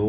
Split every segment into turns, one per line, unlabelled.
2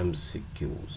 MCQs।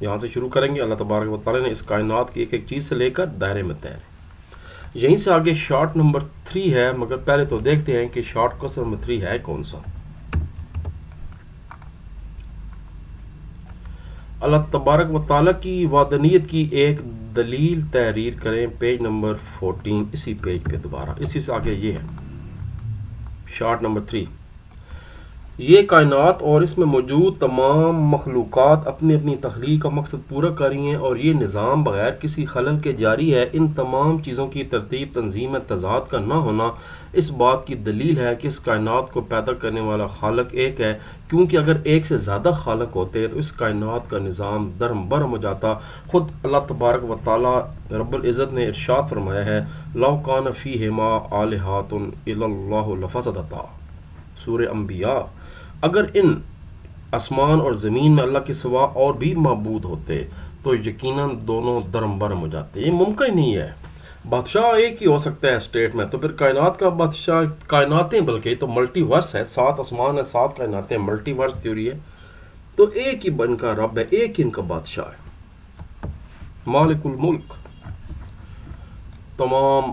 یہاں سے شروع کریں گے. اللہ تبارک و تعالیٰ نے اس کائنات کی ایک ایک چیز سے لے کر دائرے میں تیرے. یہیں سے آگے شارٹ نمبر 3 ہے، مگر پہلے تو دیکھتے ہیں کہ شارٹ کوسچن نمبر 3 ہے کون سا. اللہ تبارک و تعالیٰ کی وحدانیت کی ایک دلیل تحریر کریں. پیج نمبر 14، اسی پیج پہ دوبارہ اسی سے آگے یہ ہے شارٹ نمبر 3. یہ کائنات اور اس میں موجود تمام مخلوقات اپنی اپنی تخلیق کا مقصد پورا کر رہی ہیں، اور یہ نظام بغیر کسی خلل کے جاری ہے. ان تمام چیزوں کی ترتیب تنظیم میں تضاد کا نہ ہونا اس بات کی دلیل ہے کہ اس کائنات کو پیدا کرنے والا خالق ایک ہے، کیونکہ اگر ایک سے زیادہ خالق ہوتے تو اس کائنات کا نظام درم برہم ہو جاتا. خود اللہ تبارک و تعالی رب العزت نے ارشاد فرمایا ہے لو کان فیہما آلہۃ الا اللہ لفسدتا، سورہ انبیاء. اگر ان آسمان اور زمین میں اللہ کے سوا اور بھی معبود ہوتے تو یقیناً دونوں درم برم ہو جاتے. یہ ممکن نہیں ہے. بادشاہ ایک ہی ہو سکتا ہے اسٹیٹ میں، تو پھر کائنات کا بادشاہ، کائناتیں بلکہ یہ تو ملٹی ورس ہے، 7 آسمان ہے، 7 کائناتیں، ملٹی ورس تھیوری ہے. تو ایک ہی ان کا رب ہے، ایک ہی ان کا بادشاہ ہے، مالک الملک. تمام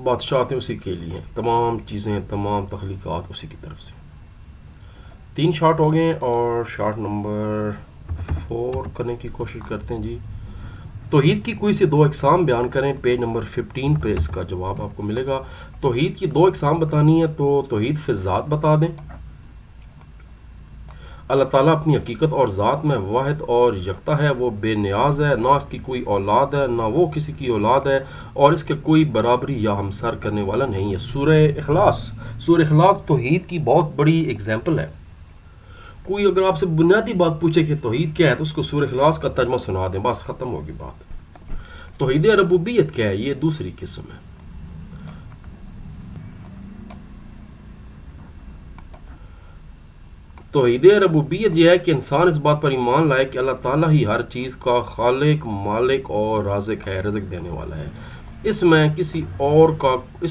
بادشاہتیں اسی کے لیے ہیں، تمام چیزیں، تمام تخلیقات اسی کی طرف سے. 3 شارٹ ہو گئے ہیں اور شارٹ نمبر 4 کرنے کی کوشش کرتے ہیں. جی، توحید کی کوئی سے 2 اقسام بیان کریں. پیج نمبر 15 پہ اس کا جواب آپ کو ملے گا. توحید کی 2 اقسام بتانی ہے تو توحید فی الذات بتا دیں. اللہ تعالیٰ اپنی حقیقت اور ذات میں واحد اور یکتا ہے، وہ بے نیاز ہے، نہ اس کی کوئی اولاد ہے نہ وہ کسی کی اولاد ہے، اور اس کے کوئی برابری یا ہمسر کرنے والا نہیں ہے. سورہ اخلاص. سورہ اخلاص توحید کی بہت بڑی اگزامپل ہے. کوئی اگر آپ سے بنیادی بات پوچھے کہ توحید کیا ہے تو اس کو سورہ اخلاص کا ترجمہ سنا دیں، بس ختم ہوگی بات. توحید ربوبیت کیا ہے؟ یہ دوسری قسم ہے. توحید ربوبیت یہ ہے کہ انسان اس بات پر ایمان لائے کہ اللہ تعالیٰ ہی ہر چیز کا خالق، مالک اور رازق ہے، رزق دینے والا ہے. اس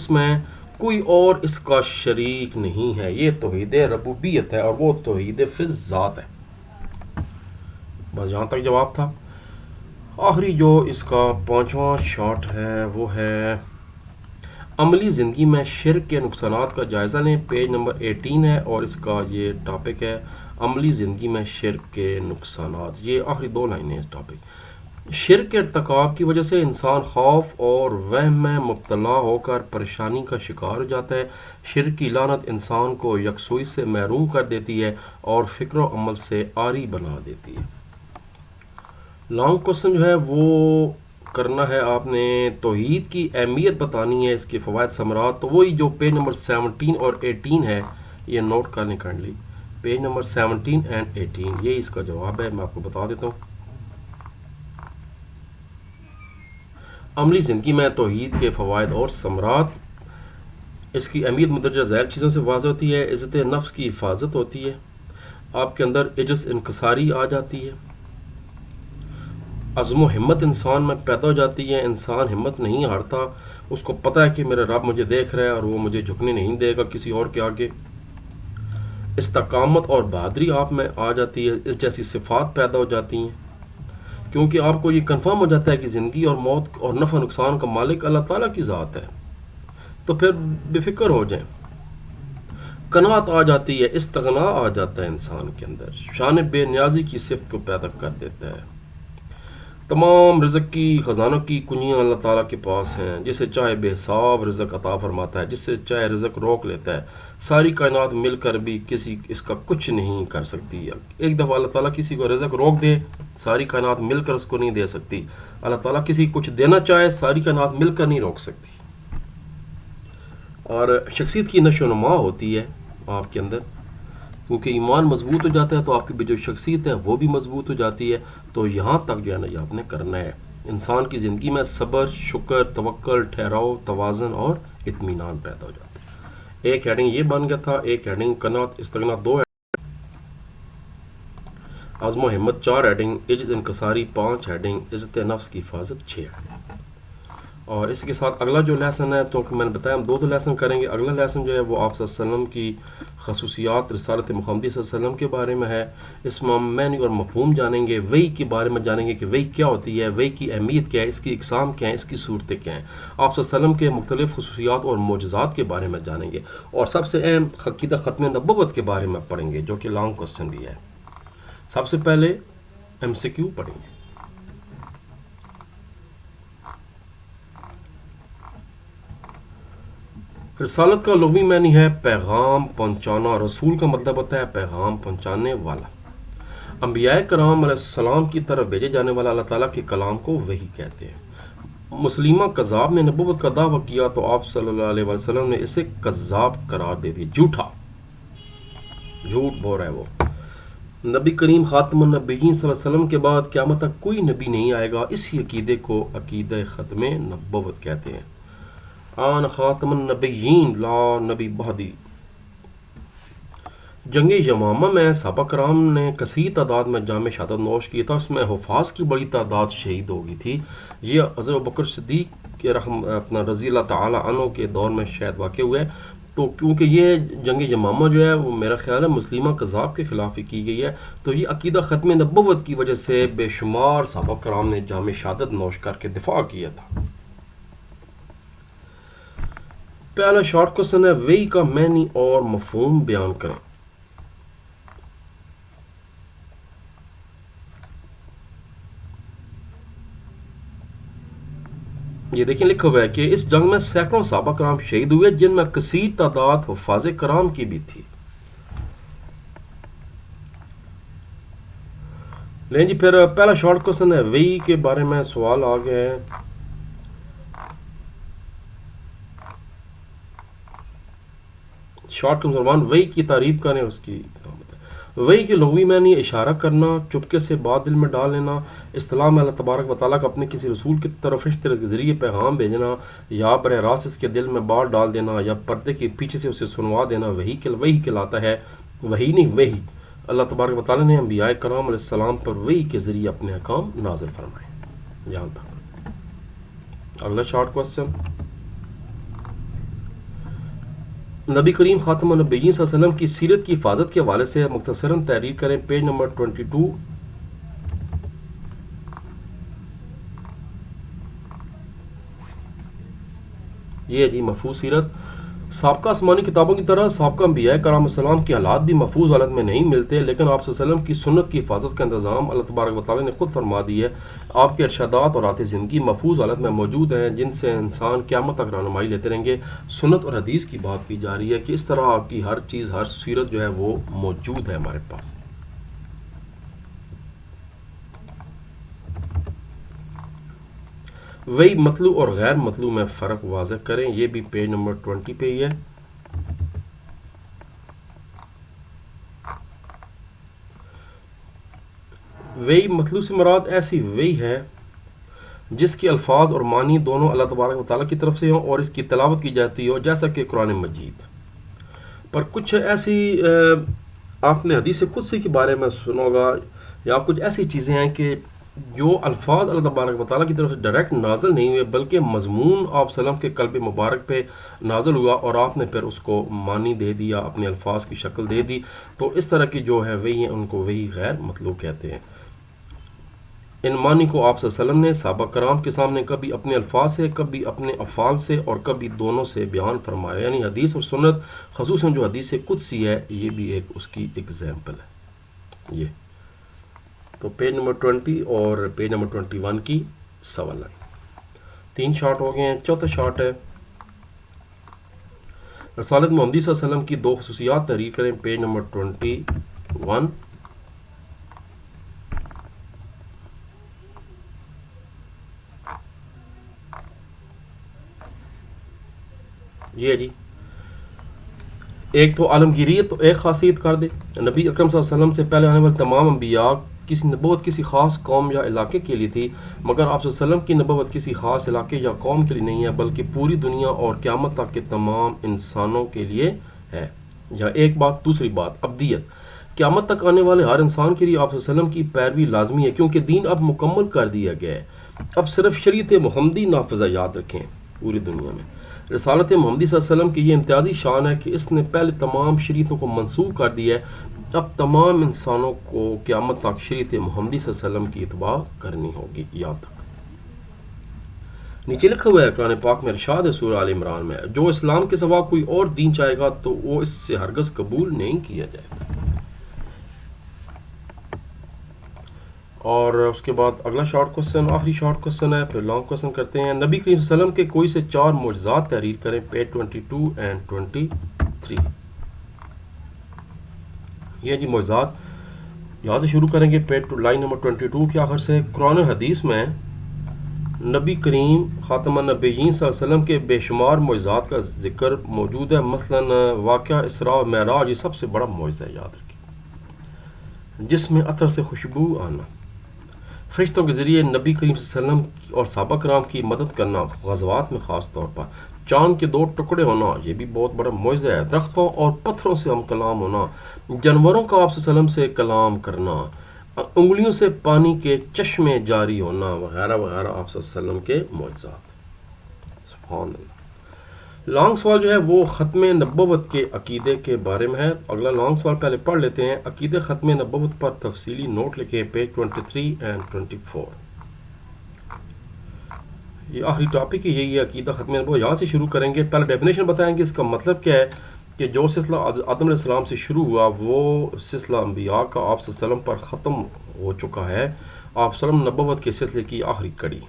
میں کوئی اور اس کا شریک نہیں ہے. یہ توحید ربوبیت ہے اور وہ توحید فی الذات ہے. بس یہاں تک جواب تھا. آخری جو اس کا 5واں شارٹ ہے وہ ہے عملی زندگی میں شرک کے نقصانات کا جائزہ لیں. پیج نمبر 18 ہے اور اس کا یہ ٹاپک ہے عملی زندگی میں شرک کے نقصانات. یہ آخری 2 لائنیں اس ٹاپک. شرک کے ارتکاب کی وجہ سے انسان خوف اور وہم میں مبتلا ہو کر پریشانی کا شکار ہو جاتا ہے. شرک کی لعنت انسان کو یکسوئی سے محروم کر دیتی ہے اور فکر و عمل سے عاری بنا دیتی ہے. لانگ کوسچن جو ہے وہ کرنا ہے آپ نے. توحید کی اہمیت بتانی ہے، اس کے فوائد ثمرات، تو وہی جو پیج نمبر 17 اور 18 ہے، یہ نوٹ کرنے کائنڈلی. پیج نمبر 17 اینڈ 18 یہ اس کا جواب ہے. میں آپ کو بتا دیتا ہوں. عملی زندگی میں توحید کے فوائد اور ثمرات. اس کی اہمیت مندرجہ ذیل چیزوں سے واضح ہوتی ہے. عزت نفس کی حفاظت ہوتی ہے، آپ کے اندر عجز انکساری آ جاتی ہے، عزم و ہمت انسان میں پیدا ہو جاتی ہے. انسان ہمت نہیں ہارتا، اس کو پتہ ہے کہ میرا رب مجھے دیکھ رہا ہے اور وہ مجھے جھکنے نہیں دے گا کسی اور کے آگے. استقامت اور بہادری آپ میں آ جاتی ہے. اس جیسی صفات پیدا ہو جاتی ہیں کیونکہ آپ کو یہ کنفرم ہو جاتا ہے کہ زندگی اور موت اور نفع نقصان کا مالک اللہ تعالیٰ کی ذات ہے. تو پھر بے فکر ہو جائیں. قناعت آ جاتی ہے، استغنا آ جاتا ہے انسان کے اندر، شان بے نیازی کی صفت کو پیدا کر دیتا ہے. تمام رزق کی خزانوں کی کنجیاں اللہ تعالیٰ کے پاس ہیں، جسے چاہے بے حساب رزق عطا فرماتا ہے، جس سے چاہے رزق روک لیتا ہے. ساری کائنات مل کر بھی کسی اس کا کچھ نہیں کر سکتی. ایک دفعہ اللہ تعالیٰ کسی کو رزق روک دے، ساری کائنات مل کر اس کو نہیں دے سکتی. اللہ تعالیٰ کسی کچھ دینا چاہے، ساری کائنات مل کر نہیں روک سکتی. اور شخصیت کی نشو و نما ہوتی ہے آپ کے اندر، کیونکہ ایمان مضبوط ہو جاتا ہے تو آپ کی جو شخصیت ہے وہ بھی مضبوط ہو جاتی ہے. تو یہاں تک جو ہے نا یہ آپ نے کرنا ہے. انسان کی زندگی میں صبر، شکر، توکل، ٹھہراؤ، توازن اور اطمینان پیدا ہو جاتا ہے. ایک ہیڈنگ یہ بن گیا تھا، ایک ہیڈنگ قناعت استغنا 2 عزم و ہمت 4 ہیڈنگ، عجز انکساری 5 ہیڈنگ، عزت نفس کی حفاظت 6 ہیڈنگ. اور اس کے ساتھ اگلا جو لیسن ہے، تو کہ میں نے بتایا ہم دو لیسن کریں گے. اگلا لیسن جو ہے وہ آپ صلی اللہ علیہ وسلم کی خصوصیات رسالت محمدی صلی اللہ علیہ وسلم کے بارے میں ہے. اس میں ہم معنی اور مفہوم جانیں گے، وحی کے بارے میں جانیں گے کہ وحی کیا ہوتی ہے، وحی کی اہمیت کیا ہے، اس کی اقسام کیا ہیں، اس کی صورتیں کیا ہیں. آپ صلی اللہ علیہ وسلم کے مختلف خصوصیات اور معجزات کے بارے میں جانیں گے، اور سب سے اہم عقیدہ ختم نبوت کے بارے میں پڑھیں گے، جو کہ لانگ کوسچن بھی ہے. سب سے پہلے ایم سی کیو پڑھیں گے. رسالت کا لغوی معنی ہے پیغام پہنچانا. رسول کا مطلب ہوتا ہے پیغام پہنچانے والا. انبیاء کرام علیہ السلام کی طرف بھیجے جانے والا اللہ تعالیٰ کے کلام کو وحی کہتے ہیں. مسلمہ کذاب نے نبوت کا دعویٰ کیا تو آپ صلی اللہ علیہ وسلم نے اسے کذاب قرار دے دیا، جھوٹا، جھوٹ بول رہا ہے وہ. نبی کریم خاتم النبیین صلی اللہ علیہ وسلم کے بعد قیامت تک کوئی نبی نہیں آئے گا. اسی عقیدے کو عقیدہ ختم نبوت کہتے ہیں. آن خاتم النبیین لا نبی بعدی. جنگ یمامہ میں صحابہ کرام نے کثیر تعداد میں جام شہادت نوش کی تھا. اس میں حفاظ کی بڑی تعداد شہید ہو گئی تھی. یہ حضرت ابوبکر صدیق کے اپنا رضی اللہ تعالی عنہ کے دور میں شاید واقع ہوئے. تو کیونکہ یہ جنگ یمامہ جو ہے وہ میرا خیال ہے مسلمہ کذاب کے خلاف ہی کی گئی ہے، تو یہ عقیدہ ختم نبوت کی وجہ سے بے شمار صحابہ کرام نے جام شہادت نوش کر کے دفاع کیا تھا. پہلا شارٹ کوسچن ہے وحی کا معنی اور مفہوم بیان کریں. یہ دیکھیں لکھا ہوا ہے کہ اس جنگ میں سینکڑوں صحابہ کرام شہید ہوئے، جن میں کثیر تعداد حفاظ کرام کی بھی تھی. لیں جی، پھر پہلا شارٹ کوسچن ہے وحی کے بارے میں سوال آ گیا ہے. شارٹ کوسچن 1، وحی کی تعریف کریں. اس کی وحی کے لغوی معنی اشارہ کرنا، چپکے سے بات دل میں ڈال لینا. اصطلاح میں اللہ تبارک و تعالیٰ کا اپنے کسی رسول کی طرف فرشتے کے ذریعے پیغام بھیجنا، یا براہ راست اس کے دل میں بات ڈال دینا، یا پردے کے پیچھے سے اسے سنوا دینا وحی کہلاتا ہے. وحی نہیں، وحی. اللہ تبارک و تعالیٰ نے انبیاء کرام علیہ السلام پر وحی کے ذریعے اپنے احکام نازل فرمائے. یہاں تک. اگلا شارٹ کوسچن، نبی کریم خاتم النبیین صلی اللہ علیہ وسلم کی سیرت کی حفاظت کے حوالے سے مختصراً تحریر کریں. Page number 22. یہ ہے جی محفوظ سیرت. سابقہ آسمانی کتابوں کی طرح سابقہ انبیاء کرام السلام کے حالات بھی محفوظ حالت میں نہیں ملتے، لیکن آپ صلی اللہ علیہ وسلم کی سنت کی حفاظت کا انتظام اللہ تبارک و تعالیٰ نے خود فرما دی ہے. آپ کے ارشادات اور رات زندگی محفوظ حالت میں موجود ہیں، جن سے انسان قیامت تک رہنمائی لیتے رہیں گے. سنت اور حدیث کی بات کی جا رہی ہے کہ اس طرح آپ کی ہر چیز، ہر سیرت جو ہے وہ موجود ہے ہمارے پاس. وہی مطلوع اور غیر مطلوع میں فرق واضح کریں. یہ بھی پیج نمبر 20 پہ ہی ہے. وہی مطلوع سے مراد ایسی وحی ہے جس کے الفاظ اور معنی دونوں اللہ تبارک و تعالیٰ کی طرف سے ہوں اور اس کی تلاوت کی جاتی ہو، جیسا کہ قرآن مجید. پر کچھ ایسی آپ نے حدیث قدسی کے بارے میں سنا ہوگا، یا کچھ ایسی چیزیں ہیں کہ جو الفاظ اللہ تبارک و تعالیٰ کی طرف سے ڈائریکٹ نازل نہیں ہوئے، بلکہ مضمون آپ وسلم کے قلب مبارک پہ نازل ہوا اور آپ نے پھر اس کو معنی دے دیا، اپنے الفاظ کی شکل دے دی. تو اس طرح کی جو ہے وہی ہیں، ان کو وہی غیر مطلوع کہتے ہیں. ان معنی کو آپ صلی اللہ علیہ وسلم نے صحابہ کرام کے سامنے کبھی اپنے الفاظ سے، کبھی اپنے افعال سے، اور کبھی دونوں سے بیان فرمایا. یعنی حدیث اور سنت، خصوصاً جو حدیث قدسی ہے، یہ بھی ایک اس کی ایگزامپل ہے. یہ تو پیج نمبر 20 اور پیج نمبر 21 کی سوال لائن. 3 شارٹ ہو گئے ہیں. چوتھا شارٹ ہے رسالت محمدی صلی اللہ علیہ وسلم کی 2 خصوصیات تحریر کریں. Page number 21. یہ جی، ایک تو عالمگیریت، تو ایک خاصیت کر دے. نبی اکرم صلی اللہ علیہ وسلم سے پہلے آنے والے تمام انبیاء کسی نبوت کسی خاص قوم یا علاقے کے لیے تھی، مگر آپ صلی اللہ علیہ وسلم کی نبوت کسی خاص علاقے یا قوم کے لیے نہیں ہے، بلکہ پوری دنیا اور قیامت تک کے تمام انسانوں کے لیے ہے. یا ایک بات. دوسری بات، ابدیت. قیامت تک آنے والے ہر انسان کے لیے آپ صلی اللہ علیہ وسلم کی پیروی لازمی ہے، کیونکہ دین اب مکمل کر دیا گیا ہے. اب صرف شریعت محمدی نافذہ یاد رکھیں پوری دنیا میں. رسالت محمدی صلی اللہ علیہ وسلم کی یہ امتیازی شان ہے کہ اس نے پہلے تمام شریعتوں کو منسوخ کر دیا ہے. اب تمام انسانوں کو قیامت تک شریعت محمدی صلی اللہ علیہ وسلم کی اتباع کرنی ہوگی. یاد تک نیچے لکھا ہوا ہے قرآن پاک میں ارشاد ہے سورہ آل عمران میں, جو اسلام کے سوا کوئی اور دین چاہے گا تو وہ اس سے ہرگز قبول نہیں کیا جائے گا. اور اس کے بعد اگلا شارٹ کوسچن, آخری شارٹ کوسچن ہے, پھر لانگ کوسچن کرتے ہیں. نبی کریم صلی اللہ علیہ وسلم کے کوئی سے 4 معجزات تحریر کریں. Page 22 and 23. یہ جی معجزات یہاں سے شروع کریں گے. پیج لائن نمبر 22 کے آخر سے. قرآن حدیث میں نبی کریم خاتم النبیین صلی اللہ علیہ وسلم کے بے شمار معجزات کا ذکر موجود ہے. مثلا واقعہ اسراء و معراج یہ سب سے بڑا معجزہ ہے, یاد رکھیں, جس میں عطر سے خوشبو آنا, فرشتوں کے ذریعے نبی کریم صلی اللہ علیہ وسلم اور صحابہ کرام کی مدد کرنا غزوات میں خاص طور پر, چاند کے 2 ٹکڑے ہونا یہ بھی بہت بڑا معجزہ ہے, درختوں اور پتھروں سے ہم کلام ہونا, جانوروں کا آپ صلی اللہ علیہ وسلم سے کلام کرنا, انگلیوں سے پانی کے چشمے جاری ہونا وغیرہ وغیرہ آپ صلی اللہ علیہ وسلم کے معجزات. سبحان اللہ. لانگ سوال جو ہے وہ ختم نبوت کے عقیدے کے بارے میں ہے. اگلا لانگ سوال پہلے پڑھ لیتے ہیں. عقیدے ختم نبوت پر تفصیلی نوٹ لکھیں. Page 23 and 24. یہ آخری ٹاپک ہے, یہی ہے عقیدہ ختم نبوت. یہاں سے شروع کریں گے. پہلے ڈیفینیشن بتائیں گے اس کا مطلب کیا ہے, کہ جو سلسلہ آدم علیہ السلام سے شروع ہوا وہ سلسلہ انبیاء کا آپ صلی اللہ علیہ وسلم پر ختم ہو چکا ہے. آپ صلی اللہ علیہ وسلم نبوت کے سلسلے کی آخری کڑی.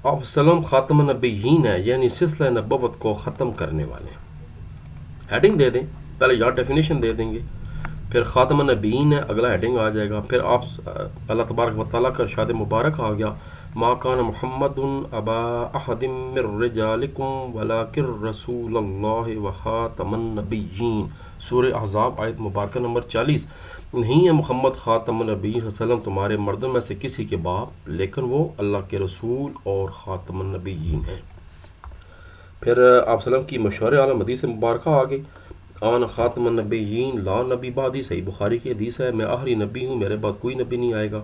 آپ صلی اللہ علیہ وسلم خاتم النبیین ہے, یعنی سلسلہ نبوت کو ختم کرنے والے. ہیڈنگ دے دیں, پہلے یہاں ڈیفینیشن دے دیں گے, پھر خاتم النبیین ہے, اگلا ہیڈنگ آ جائے گا. پھر آپ اللہ تبارک و تعالیٰ کا ارشاد مبارک آ گیا, ما کان محمد ابا احد من رجالکم ولکن رسول اللہ وخاتم النبیین. سورہ احزاب آیت مبارکہ نمبر 40. نہیں ہے محمد خاتم النبیین صلی اللہ علیہ وسلم تمہارے مردوں میں سے کسی کے باپ, لیکن وہ اللہ کے رسول اور خاتم النبیین ہیں. پھر آپ صلی اللہ علیہ وسلم کی مشہور عالم حدیث مبارکہ آ گئی, آن خاتم النبیین لا نبی بعدی. صحیح بخاری کی حدیث ہے, میں آخری نبی ہوں, میرے بعد کوئی نبی نہیں آئے گا.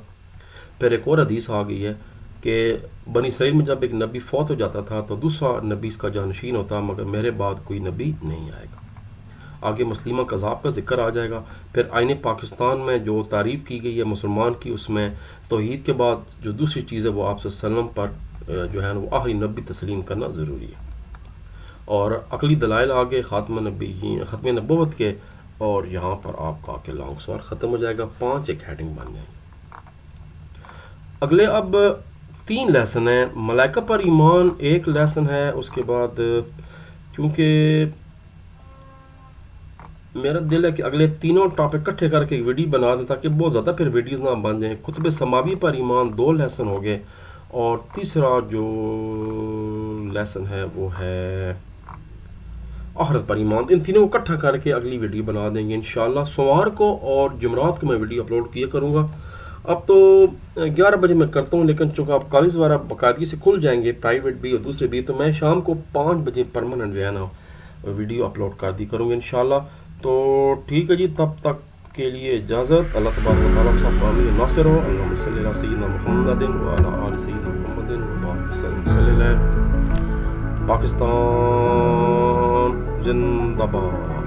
پھر ایک اور حدیث آ گئی ہے کہ بنی اسرائیل میں جب ایک نبی فوت ہو جاتا تھا تو دوسرا نبی اس کا جانشین ہوتا, مگر میرے بعد کوئی نبی نہیں آئے گا. آگے مسلمہ کذاب کا ذکر آ جائے گا. پھر آئین پاکستان میں جو تعریف کی گئی ہے مسلمان کی, اس میں توحید کے بعد جو دوسری چیز ہے وہ آپ صلی اللہ علیہ وسلم پر جو ہے وہ آخری نبی تسلیم کرنا ضروری ہے. اور عقلی دلائل آگے ختم نبوت کے, اور یہاں پر آپ کا کے لانگ سوال ختم ہو جائے گا. 5 ایک ہیڈنگ بن جائیں گے. اگلے اب 3 لیسن ہیں. ملائکہ پر ایمان ایک لیسن ہے. اس کے بعد کیونکہ میرا دل ہے کہ اگلے تینوں ٹاپک اکٹھے کر کے ایک ویڈیو بنا دیں تاکہ بہت زیادہ پھر ویڈیوز نہ بن جائیں. کتب سماوی پر ایمان 2 لیسن ہو گئے, اور تیسرا جو لیسن ہے وہ ہے آخرت پر ایمان. ان تینوں کو اکٹھا کر کے اگلی ویڈیو بنا دیں گے انشاءاللہ. سوموار کو اور جمعرات کو میں ویڈیو اپلوڈ کیا کروں گا. اب تو 11 بجے میں کرتا ہوں, لیکن چونکہ آپ کالج وغیرہ باقاعدگی سے کھل جائیں گے, پرائیویٹ بھی اور دوسرے بھی, تو میں شام کو 5 بجے پرماننٹ جو ہے نا ویڈیو اپلوڈ کر دی کروں گا انشاءاللہ. تو ٹھیک ہے جی, تب تک کے لیے اجازت. اللہ تبارک و تعالیٰ سب کا امین ناصر ہو. اللہم صلی علی سیدنا محمد وعلی آل سیدنا محمد وبارک وسلم. صلی اللہ. پاکستان زندہ باد.